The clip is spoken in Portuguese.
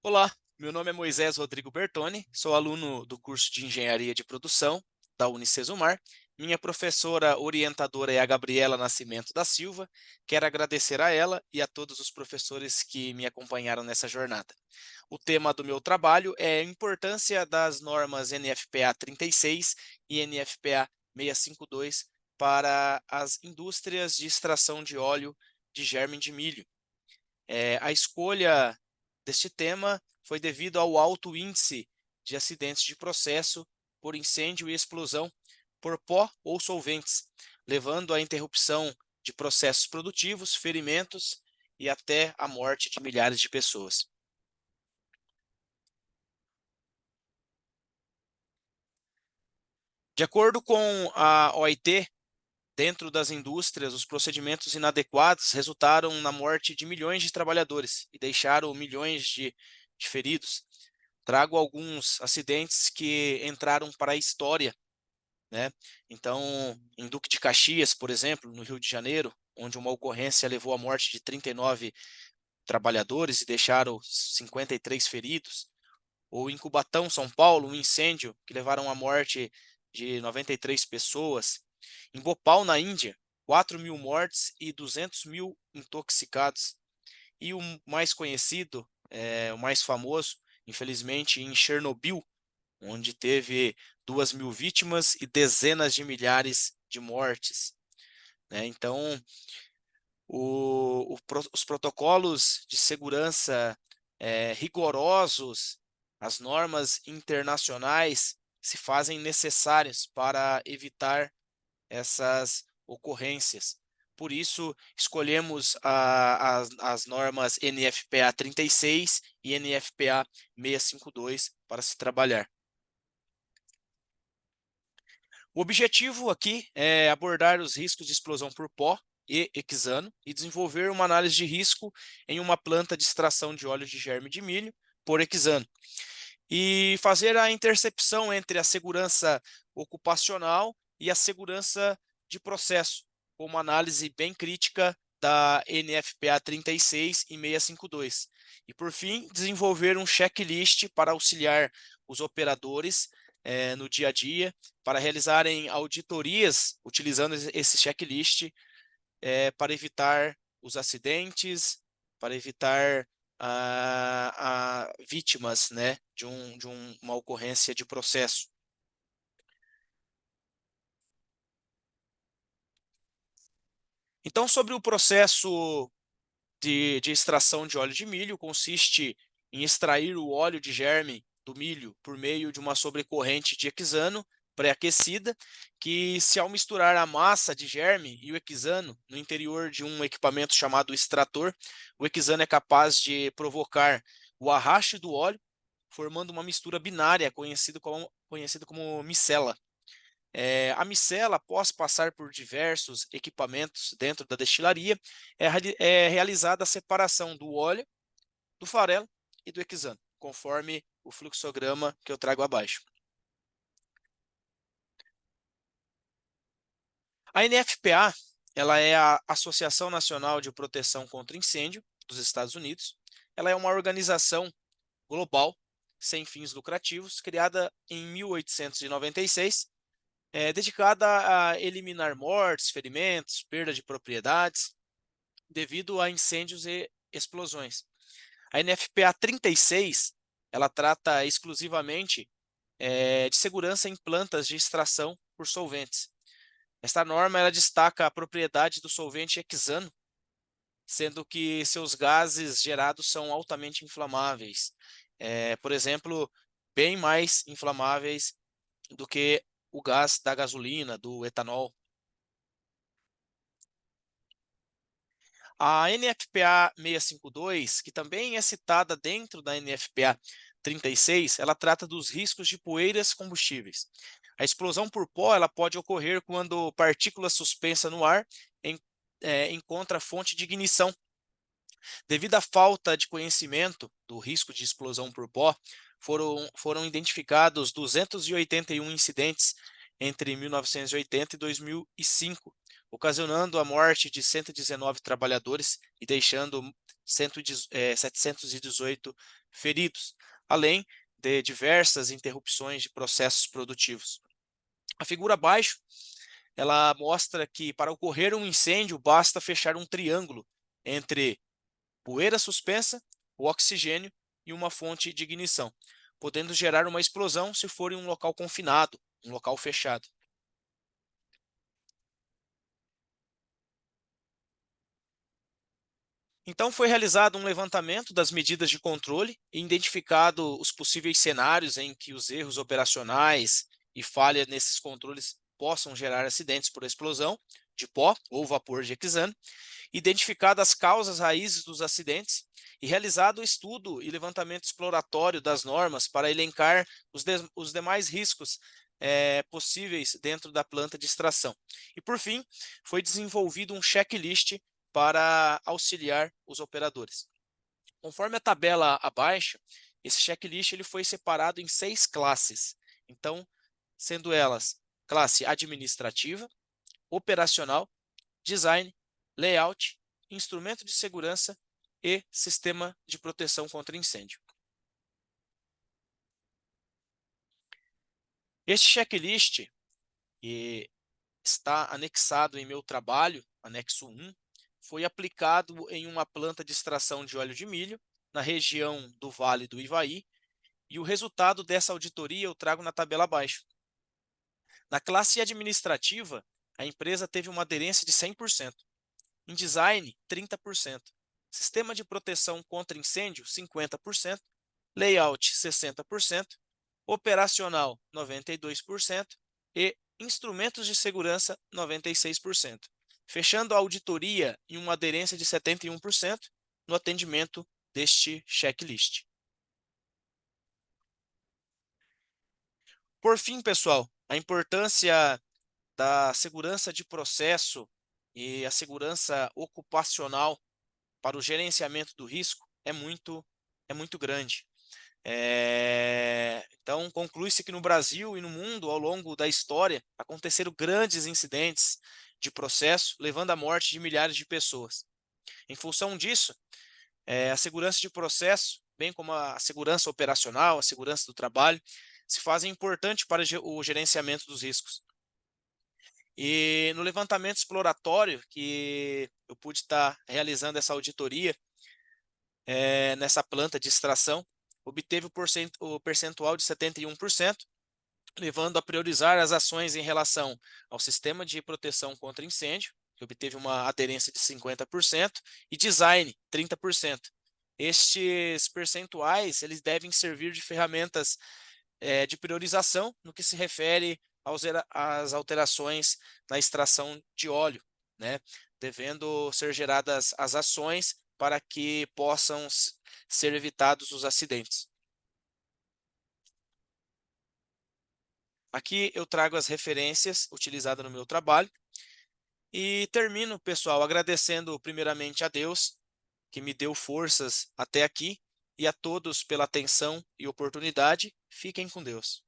Olá, meu nome é Moisés Rodrigo Bertoni, sou aluno do curso de Engenharia de Produção da Unicesumar. Minha professora orientadora é a Gabriela Nascimento da Silva. Quero agradecer a ela e a todos os professores que me acompanharam nessa jornada. O tema do meu trabalho é a importância das normas NFPA 36 e NFPA 652 para as indústrias de extração de óleo de germe de milho. A escolha deste tema foi devido ao alto índice de acidentes de processo por incêndio e explosão por pó ou solventes, levando à interrupção de processos produtivos, ferimentos e até a morte de milhares de pessoas. De acordo com a OIT, dentro das indústrias, os procedimentos inadequados resultaram na morte de milhões de trabalhadores e deixaram milhões de feridos. Trago alguns acidentes que entraram para a história, né? Então, em Duque de Caxias, por exemplo, no Rio de Janeiro, onde uma ocorrência levou à morte de 39 trabalhadores e deixaram 53 feridos, ou em Cubatão, São Paulo, um incêndio que levaram à morte de 93 pessoas. Em Bhopal, na Índia, 4.000 mortes e 200.000 intoxicados. E o mais conhecido, o mais famoso, infelizmente, em Chernobyl, onde teve 2.000 vítimas e dezenas de milhares de mortes, né? Então, os protocolos de segurança rigorosos, as normas internacionais se fazem necessárias para evitar essas ocorrências. Por isso, escolhemos as normas NFPA 36 e NFPA 652 para se trabalhar. O objetivo aqui é abordar os riscos de explosão por pó e hexano e desenvolver uma análise de risco em uma planta de extração de óleo de germe de milho por hexano e fazer a intercepção entre a segurança ocupacional e a segurança de processo, com uma análise bem crítica da NFPA 36 e 652. E, por fim, desenvolver um checklist para auxiliar os operadores no dia a dia, para realizarem auditorias utilizando esse checklist para evitar os acidentes, para evitar vítimas, né, uma ocorrência de processo. Então, sobre o processo de extração de óleo de milho, consiste em extrair o óleo de germe do milho por meio de uma sobrecorrente de hexano pré-aquecida, que se ao misturar a massa de germe e o hexano no interior de um equipamento chamado extrator, o hexano é capaz de provocar o arraste do óleo, formando uma mistura binária conhecida como micela. A micela, após passar por diversos equipamentos dentro da destilaria, é realizada a separação do óleo, do farelo e do hexano, conforme o fluxograma que eu trago abaixo. A NFPA, ela é a Associação Nacional de Proteção contra Incêndio dos Estados Unidos. Ela é uma organização global sem fins lucrativos, criada em 1896, dedicada a eliminar mortes, ferimentos, perda de propriedades devido a incêndios e explosões. A NFPA 36, ela trata exclusivamente de segurança em plantas de extração por solventes. Esta norma ela destaca a propriedade do solvente hexano, sendo que seus gases gerados são altamente inflamáveis. Por exemplo, bem mais inflamáveis do que o gás da gasolina, do etanol. A NFPA 652, que também é citada dentro da NFPA 36, ela trata dos riscos de poeiras combustíveis. A explosão por pó ela pode ocorrer quando partícula suspensa no ar encontra fonte de ignição. Devido à falta de conhecimento do risco de explosão por pó, foram identificados 281 incidentes entre 1980 e 2005, ocasionando a morte de 119 trabalhadores e deixando 718 feridos, além de diversas interrupções de processos produtivos. A figura abaixo, ela mostra que para ocorrer um incêndio basta fechar um triângulo entre poeira suspensa, o oxigênio e uma fonte de ignição, podendo gerar uma explosão se for em um local confinado, um local fechado. Então, foi realizado um levantamento das medidas de controle e identificado os possíveis cenários em que os erros operacionais e falha nesses controles possam gerar acidentes por explosão de pó ou vapor de hexano, identificado as causas raízes dos acidentes e realizado o estudo e levantamento exploratório das normas para elencar os demais riscos possíveis dentro da planta de extração. E, por fim, foi desenvolvido um checklist para auxiliar os operadores. Conforme a tabela abaixo, esse checklist ele foi separado em 6 classes. Então, sendo elas classe administrativa, operacional, design, layout, instrumento de segurança e sistema de proteção contra incêndio. Este checklist está anexado em meu trabalho, anexo 1, foi aplicado em uma planta de extração de óleo de milho, na região do Vale do Ivaí, e o resultado dessa auditoria eu trago na tabela abaixo. Na classe administrativa, a empresa teve uma aderência de 100%. Em design, 30%. Sistema de proteção contra incêndio, 50%. Layout, 60%. Operacional, 92%. E instrumentos de segurança, 96%. Fechando a auditoria em uma aderência de 71% no atendimento deste checklist. Por fim, pessoal, a importância da segurança de processo e a segurança ocupacional para o gerenciamento do risco é muito grande. Então, conclui-se que no Brasil e no mundo, ao longo da história, aconteceram grandes incidentes de processo, levando à morte de milhares de pessoas. Em função disso, a segurança de processo, bem como a segurança operacional, a segurança do trabalho, se fazem importante para o gerenciamento dos riscos. E no levantamento exploratório que eu pude estar realizando essa auditoria nessa planta de extração, obteve o percentual de 71%, levando a priorizar as ações em relação ao sistema de proteção contra incêndio, que obteve uma aderência de 50%, e design, 30%. Estes percentuais eles devem servir de ferramentas de priorização no que se refere às alterações na extração de óleo, né? Devendo ser geradas as ações para que possam ser evitados os acidentes. Aqui eu trago as referências utilizadas no meu trabalho e termino, pessoal, agradecendo primeiramente a Deus, que me deu forças até aqui, e a todos pela atenção e oportunidade. Fiquem com Deus.